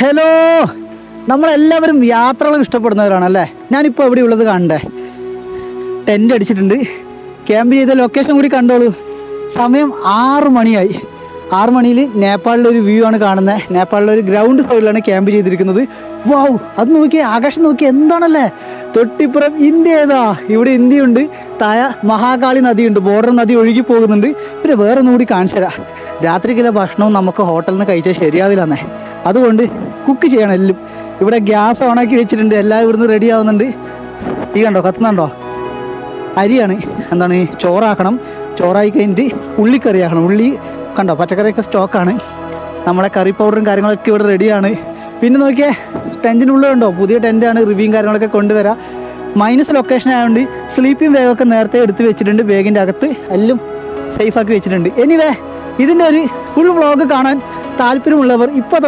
Hello, നമ്മളെല്ലാവരും യാത്രകൾ ഇഷ്ടപ്പെടുന്നവരാണല്ലേ. ഞാനിപ്പോൾ എവിടെ ഉള്ളത് കാണണ്ടേ? ടെൻ്റ് അടിച്ചിട്ടുണ്ട്. ക്യാമ്പ് ചെയ്ത ലൊക്കേഷൻ കൂടി കണ്ടോളൂ. സമയം 6 മണിയായി. 6 മണിയിൽ നേപ്പാളിലെ ഒരു വ്യൂ ആണ് കാണുന്നത്. നേപ്പാളിലെ ഒരു ഗ്രൗണ്ട് സൈഡിലാണ് ക്യാമ്പ് ചെയ്തിരിക്കുന്നത്. വാവ്, അത് നോക്കിയേ, ആകാശം നോക്കിയേ, എന്താണല്ലേ. തൊട്ടിപ്പുറം ഇന്ത്യ ഏതാ, ഇവിടെ ഇന്ത്യയുണ്ട്. താഴെ മഹാകാളി നദിയുണ്ട്, ബോർഡർ നദി ഒഴുകി പോകുന്നുണ്ട്. പിന്നെ വേറെ ഒന്നും കൂടി കാണിച്ചു തരാം. രാത്രിക്കുള്ള ഭക്ഷണവും നമുക്ക് ഹോട്ടലിൽ നിന്ന് കഴിച്ചാൽ ശരിയാവില്ലെന്നേ. അതുകൊണ്ട് കുക്ക് ചെയ്യണം എല്ലാം. ഇവിടെ ഗ്യാസ് ഓണാക്കി വെച്ചിട്ടുണ്ട്, എല്ലാം ഇവിടുന്ന് റെഡി ആവുന്നുണ്ട്. ഈ കണ്ടോ, കത്തുന്നുണ്ടോ? അരിയാണ്, എന്താണ്, ചോറാക്കണം. ചോറായി കഴിഞ്ഞിട്ട് ഉള്ളിക്കറി ആക്കണം. ഉള്ളി കണ്ടോ, പച്ചക്കറിയൊക്കെ സ്റ്റോക്കാണ്. നമ്മളെ കറി പൗഡറും കാര്യങ്ങളൊക്കെ ഇവിടെ റെഡിയാണ്. പിന്നെ നോക്കിയേ, ടെൻറ്റിനുള്ളിൽ ഉണ്ടോ, പുതിയ ടെൻറ്റാണ്, റിവ്യൂവും കാര്യങ്ങളൊക്കെ കൊണ്ടുവരാം. മൈനസ് ലൊക്കേഷൻ ആയതുകൊണ്ട് സ്ലീപ്പിംഗ് ബാഗൊക്കെ നേരത്തെ എടുത്ത് വെച്ചിട്ടുണ്ട്. ബാഗിൻ്റെ അകത്ത് എല്ലാം സേഫാക്കി വെച്ചിട്ടുണ്ട്. എനിവേ, ഇതിൻ്റെ ഒരു ഫുൾ വ്ളോഗ് കാണാൻ താല്പര്യമുള്ളവർ ഇപ്പോൾ